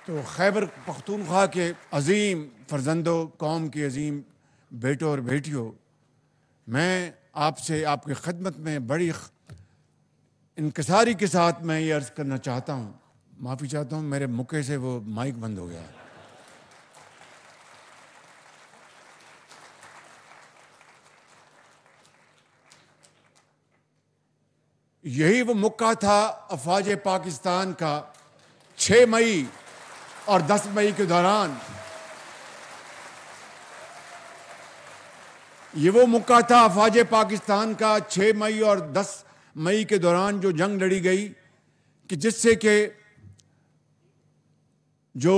تو خیبر پختونخوا کے عظیم فرزندوں، قوم کے عظیم بیٹوں اور بیٹیوں، میں آپ سے آپ کی خدمت میں بڑی انکساری کے ساتھ میں یہ عرض کرنا چاہتا ہوں، معافی چاہتا ہوں، میرے مکے سے وہ مائک بند ہو گیا ہے۔ یہی وہ موقع تھا افواج پاکستان کا 6 مئی اور 10 مئی کے دوران، یہ وہ موقع تھا افواج پاکستان کا 6 مئی اور 10 مئی کے دوران جو جنگ لڑی گئی کہ جس سے کہ جو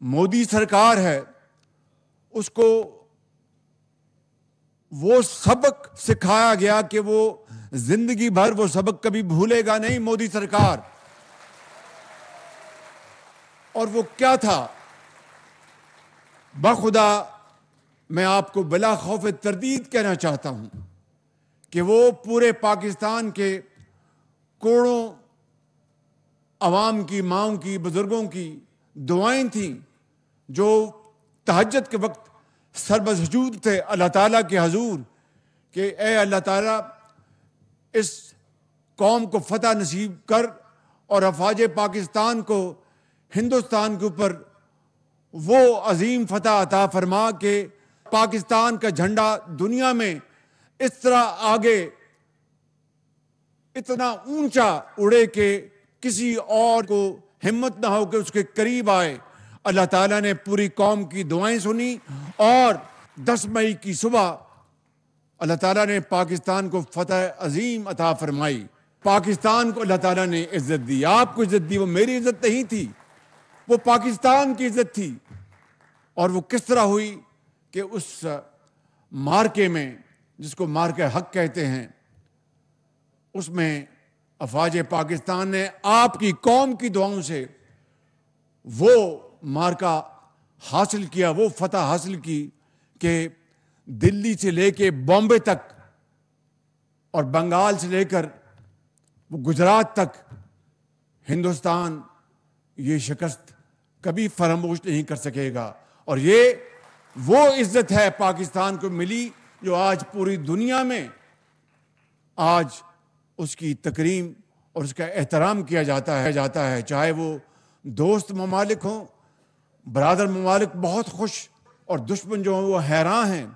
مودی سرکار ہے اس کو وہ سبق سکھایا گیا کہ وہ زندگی بھر وہ سبق کبھی بھولے گا نہیں مودی سرکار۔ اور وہ کیا تھا؟ بخدا میں آپ کو بلا خوف تردید کہنا چاہتا ہوں کہ وہ پورے پاکستان کے کروڑوں عوام کی، ماؤں کی، بزرگوں کی دعائیں تھیں جو تہجد کے وقت سربسجود تھے اللہ تعالیٰ کے حضور کہ اے اللہ تعالیٰ اس قوم کو فتح نصیب کر اور افواج پاکستان کو ہندوستان کے اوپر وہ عظیم فتح عطا فرما کہ پاکستان کا جھنڈا دنیا میں اس طرح آگے اتنا اونچا اڑے کہ کسی اور کو ہمت نہ ہو کہ اس کے قریب آئے۔ اللہ تعالیٰ نے پوری قوم کی دعائیں سنی اور 10 مئی کی صبح اللہ تعالیٰ نے پاکستان کو فتح عظیم عطا فرمائی۔ پاکستان کو اللہ تعالیٰ نے عزت دی، آپ کو عزت دی، وہ میری عزت نہیں تھی، وہ پاکستان کی عزت تھی۔ اور وہ کس طرح ہوئی کہ اس مارکے میں، جس کو مارکے حق کہتے ہیں، اس میں افواج پاکستان نے آپ کی قوم کی دعاؤں سے وہ مارکا حاصل کیا، وہ فتح حاصل کی کہ دلی سے لے کے بامبے تک اور بنگال سے لے کر وہ گجرات تک ہندوستان یہ شکست کبھی فراموش نہیں کر سکے گا۔ اور یہ وہ عزت ہے پاکستان کو ملی جو آج پوری دنیا میں آج اس کی تکریم اور اس کا احترام کیا جاتا ہے، چاہے وہ دوست ممالک ہوں، برادر ممالک بہت خوش اور دشمن جو ہیں وہ حیران ہیں۔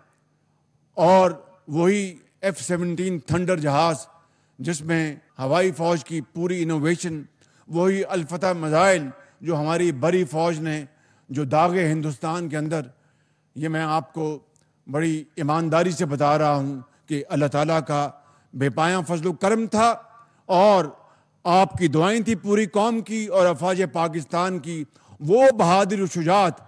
اور وہی F-17 تھنڈر جہاز جس میں ہوائی فوج کی پوری انوویشن، وہی الفتح میزائل جو ہماری بڑی فوج نے جو داغے ہندوستان کے اندر، یہ میں آپ کو بڑی ایمانداری سے بتا رہا ہوں کہ اللہ تعالیٰ کا بے پایاں فضل و کرم تھا اور آپ کی دعائیں تھی پوری قوم کی اور افواج پاکستان کی، وہ بہادر و شجاعت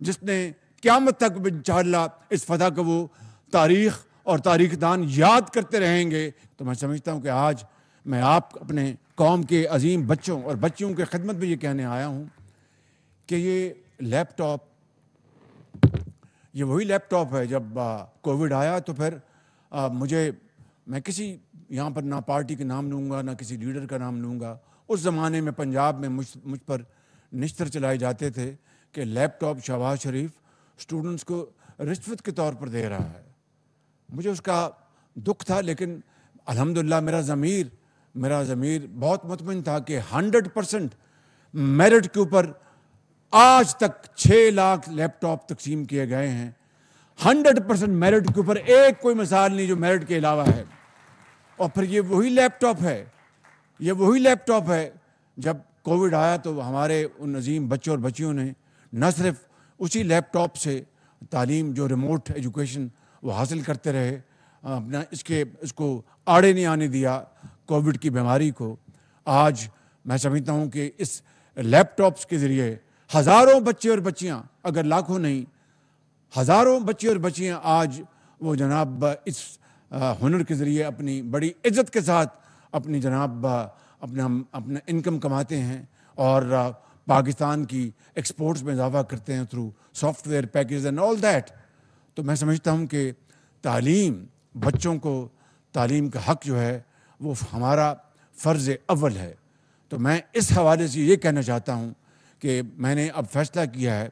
جس نے قیامت تک انشاءاللہ اس فتح کو وہ تاریخ اور تاریخ دان یاد کرتے رہیں گے۔ تو میں سمجھتا ہوں کہ آج میں آپ اپنے قوم کے عظیم بچوں اور بچیوں کی خدمت میں یہ کہنے آیا ہوں کہ یہ لیپ ٹاپ، یہ وہی لیپ ٹاپ ہے جب کووڈ آیا تو پھر میں کسی یہاں پر نہ پارٹی کا نام لوں گا نہ کسی لیڈر کا نام لوں گا، اس زمانے میں پنجاب میں مجھ پر نشتر چلائے جاتے تھے کہ لیپ ٹاپ شہباز شریف اسٹوڈنٹس کو رشوت کے طور پر دے رہا ہے۔ مجھے اس کا دکھ تھا، لیکن الحمدللہ میرا ضمیر بہت مطمئن تھا کہ 100% میرٹ کے اوپر آج تک 6 لاکھ لیپ ٹاپ تقسیم کیے گئے ہیں۔ 100% میرٹ کے اوپر ایک کوئی مثال نہیں جو میرٹ کے علاوہ ہے۔ اور پھر یہ وہی لیپ ٹاپ ہے جب کووڈ آیا تو ہمارے ان عظیم بچوں اور بچیوں نے نہ صرف اسی لیپ ٹاپ سے تعلیم جو ریموٹ ایجوکیشن وہ حاصل کرتے رہے، اپنا اس کو آڑے نہیں آنے دیا کووڈ کی بیماری کو۔ آج میں سمجھتا ہوں کہ اس لیپ ٹاپس کے ذریعے ہزاروں بچے اور بچیاں، اگر لاکھوں نہیں ہزاروں بچے اور بچیاں آج وہ جناب اس ہنر کے ذریعے اپنی بڑی عزت کے ساتھ اپنی اپنا انکم کماتے ہیں اور پاکستان کی ایکسپورٹس میں اضافہ کرتے ہیں through soft where package and all that. تو میں سمجھتا ہوں کہ تعلیم، بچوں کو تعلیم کا حق جو ہے وہ ہمارا فرض اول ہے۔ تو میں اس حوالے سے یہ کہنا چاہتا ہوں کہ میں نے اب فیصلہ کیا ہے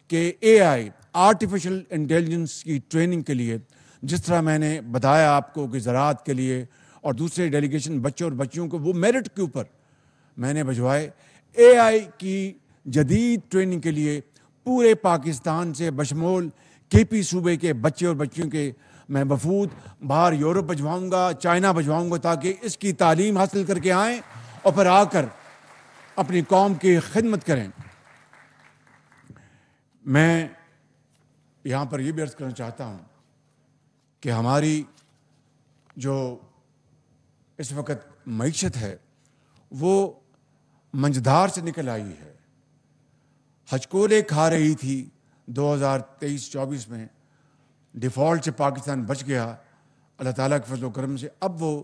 کہ اے آئی آرٹیفیشل انٹیلیجنس کی ٹریننگ کے لیے، جس طرح میں نے بتایا آپ کو کہ زراعت کے لیے اور دوسرے ڈیلیگیشن بچوں اور بچیوں کو وہ میرٹ کے اوپر میں نے بھجوائے، اے آئی کی جدید ٹریننگ کے لیے پورے پاکستان سے بشمول کے پی صوبے کے بچے اور بچیوں کے میں وفود باہر یورپ بھجواؤں گا، چائنا بھجواؤں گا، تاکہ اس کی تعلیم حاصل کر کے آئیں اور پھر آ کر اپنی قوم کی خدمت کریں۔ میں یہاں پر یہ بھی عرض کرنا چاہتا ہوں کہ ہماری جو اس وقت معیشت ہے وہ منجدار سے نکل آئی ہے، ہچکولے کھا رہی تھی 2023-24 میں، ڈیفالٹ سے پاکستان بچ گیا اللہ تعالیٰ کے فضل و کرم سے۔ اب وہ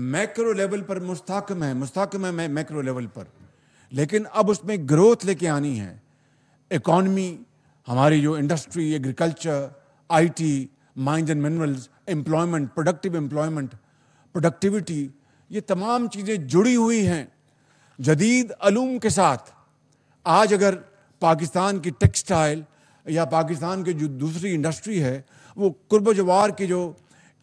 میکرو لیول پر مستحکم ہے میکرو لیول پر، لیکن اب اس میں گروتھ لے کے آنی ہے۔ اکانومی، ہماری جو industry, agriculture, I T, mines and minerals, employment, productive employment, productivity, یہ تمام چیزیں جڑی ہوئی ہیں جدید علوم کے ساتھ۔ آج اگر پاکستان کی ٹیکسٹائل یا پاکستان کی جو دوسری انڈسٹری ہے وہ قرب و جوار کی جو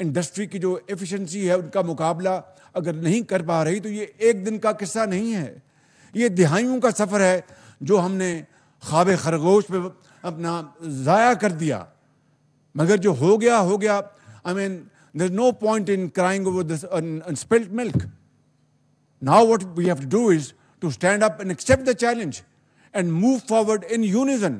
انڈسٹری کی جو ایفیشنسی ہے ان کا مقابلہ اگر نہیں کر پا رہی تو یہ ایک دن کا قصہ نہیں ہے، یہ دہائیوں کا سفر ہے جو ہم نے خواب خرگوش پہ اپنا ضائع کر دیا۔ مگر جو ہو گیا I mean there's no point in crying over this unspilled milk. Now what we have to do is to stand up and accept the challenge and move forward in unison.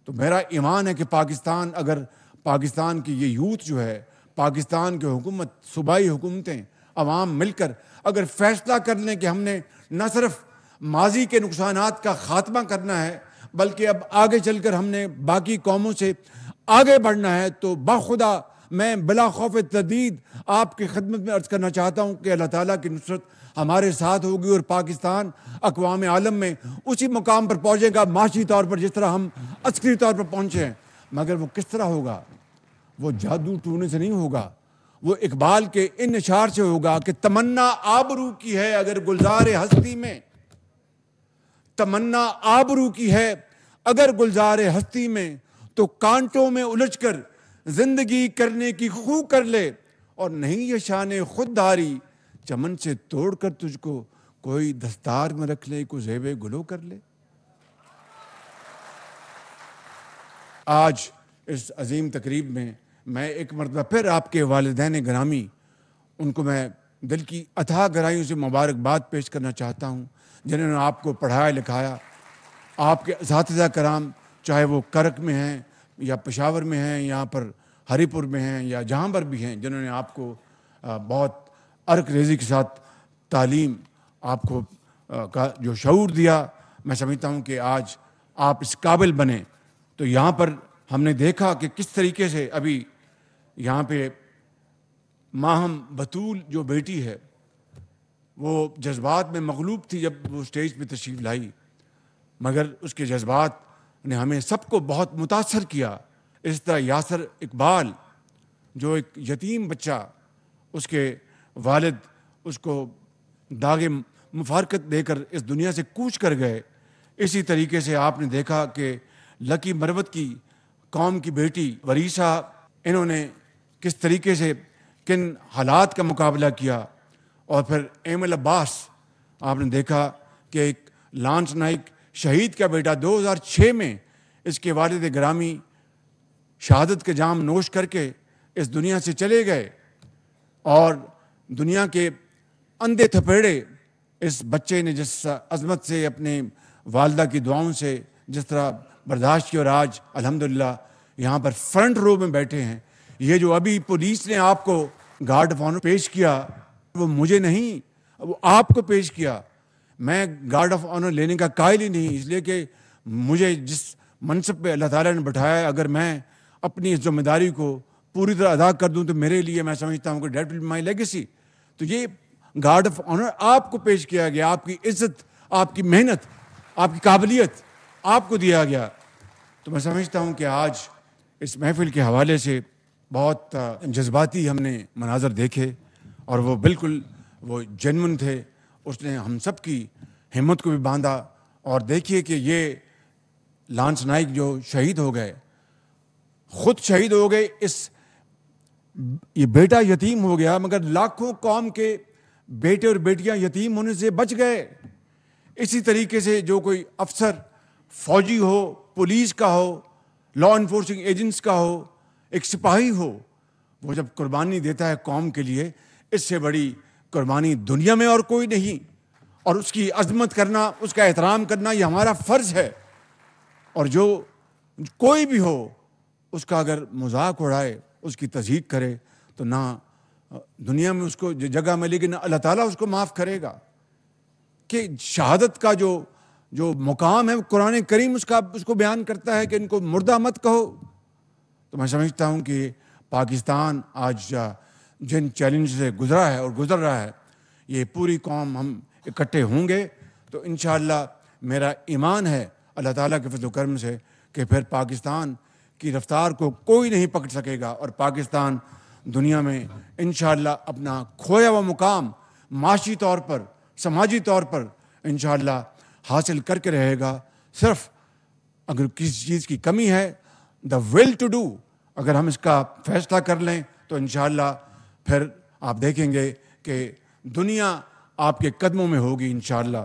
تو میرا ایمان ہے کہ پاکستان، اگر پاکستان کی یہ یوتھ جو ہے، پاکستان کی حکومت، صوبائی حکومتیں، عوام مل کر اگر فیصلہ کر لیں کہ ہم نے نہ صرف ماضی کے نقصانات کا خاتمہ کرنا ہے بلکہ اب آگے چل کر ہم نے باقی قوموں سے آگے بڑھنا ہے، تو بخدا میں بلا خوف تردید آپ کی خدمت میں عرض کرنا چاہتا ہوں کہ اللہ تعالیٰ کی نصرت ہمارے ساتھ ہوگی اور پاکستان اقوام عالم میں اسی مقام پر پہنچے گا معاشی طور پر جس طرح ہم عسکری طور پر پہنچے ہیں۔ مگر وہ کس طرح ہوگا؟ وہ جادو ٹونے سے نہیں ہوگا، وہ اقبال کے ان اشعار سے ہوگا کہ تمنا آبرو کی ہے اگر گلزار ہستی میں، تمنا آبرو کی ہے اگر گلزار ہستی میں، تو کانٹوں میں الجھ کر زندگی کرنے کی خو کر لے، اور نہیں یہ شان خودداری چمن سے توڑ کر تجھ کو کوئی دستار میں رکھ لے، کو زیب گلو کر لے۔ آج اس عظیم تقریب میں میں ایک مرتبہ پھر آپ کے والدین گرامی، ان کو میں دل کی اتھاہ گہرائیوں سے مبارکباد پیش کرنا چاہتا ہوں، جنہوں نے آپ کو پڑھایا لکھایا۔ آپ کے اساتذہ کرام، چاہے وہ کرک میں ہیں یا پشاور میں ہیں، یہاں پر ہری پور میں ہیں یا جہاں پر بھی ہیں، جنہوں نے آپ کو بہت عرق ریزی کے ساتھ تعلیم، آپ کو کا جو شعور دیا، میں سمجھتا ہوں کہ آج آپ اس قابل بنے۔ تو یہاں پر ہم نے دیکھا کہ کس طریقے سے ابھی یہاں پہ ماہم بطول جو بیٹی ہے وہ جذبات میں مغلوب تھی جب وہ اسٹیج پہ تشریف لائی، مگر اس کے جذبات نے ہمیں سب کو بہت متاثر کیا۔ اس طرح یاسر اقبال جو ایک یتیم بچہ، اس کے والد اس کو داغ مفارقت دے کر اس دنیا سے کوچ کر گئے، اسی طریقے سے آپ نے دیکھا کہ لکی مروت کی قوم کی بیٹی وریثہ، انہوں نے کس طریقے سے کن حالات کا مقابلہ کیا۔ اور پھر ایمل عباس، آپ نے دیکھا کہ ایک لانس نائک شہید کا بیٹا 2006 میں اس کے والد گرامی شہادت کے جام نوش کر کے اس دنیا سے چلے گئے، اور دنیا کے اندھے تھپیڑے اس بچے نے جس عظمت سے اپنے والدہ کی دعاؤں سے جس طرح برداشت کی، اور آج الحمدللہ یہاں پر فرنٹ رو میں بیٹھے ہیں۔ یہ جو ابھی پولیس نے آپ کو گارڈ آف آنر پیش کیا، وہ مجھے نہیں، وہ آپ کو پیش کیا۔ میں گارڈ آف آنر لینے کا قائل ہی نہیں، اس لیے کہ مجھے جس منصب پہ اللہ تعالیٰ نے بٹھایا ہے، اگر میں اپنی اس ذمہ داری کو پوری طرح ادا کر دوں تو میرے لیے، میں سمجھتا ہوں کہ that will be my legacy. تو یہ گارڈ آف آنر آپ کو پیش کیا گیا، آپ کی عزت، آپ کی محنت، آپ کی قابلیت آپ کو دیا گیا۔ تو میں سمجھتا ہوں کہ آج اس محفل کے حوالے سے بہت جذباتی ہم نے مناظر دیکھے، اور وہ بالکل وہ جنون تھے، اس نے ہم سب کی ہمت کو بھی باندھا. اور دیکھیے کہ یہ لانس نائک جو شہید ہو گئے, خود شہید ہو گئے, یہ بیٹا یتیم ہو گیا, مگر لاکھوں قوم کے بیٹے اور بیٹیاں یتیم ہونے سے بچ گئے. اسی طریقے سے جو کوئی افسر, فوجی ہو, پولیس کا ہو, لا انفورسنگ ایجنٹس کا ہو, ایک سپاہی ہو, وہ جب قربانی دیتا ہے قوم کے لیے, اس سے بڑی قربانی دنیا میں اور کوئی نہیں. اور اس کی عظمت کرنا, اس کا احترام کرنا, یہ ہمارا فرض ہے. اور جو کوئی بھی ہو اس کا اگر مذاق اڑائے, اس کی تضحیق کرے, تو نہ دنیا میں اس کو جگہ ملے گی, نہ اللہ تعالیٰ اس کو معاف کرے گا. کہ شہادت کا جو مقام ہے قرآن کریم اس کو بیان کرتا ہے کہ ان کو مردہ مت کہو. تو میں سمجھتا ہوں کہ پاکستان آج جن چیلنج سے گزرا ہے اور گزر رہا ہے, یہ پوری قوم ہم اکٹھے ہوں گے تو انشاءاللہ میرا ایمان ہے اللہ تعالیٰ کے فضل و کرم سے کہ پھر پاکستان کی رفتار کو کوئی نہیں پکڑ سکے گا, اور پاکستان دنیا میں انشاءاللہ اپنا کھویا ہوا مقام معاشی طور پر, سماجی طور پر انشاءاللہ حاصل کر کے رہے گا. صرف اگر کسی چیز کی کمی ہے, دا ول ٹو ڈو, اگر ہم اس کا فیصلہ کر لیں تو انشاءاللہ پھر آپ دیکھیں گے کہ دنیا آپ کے قدموں میں ہوگی انشاءاللہ.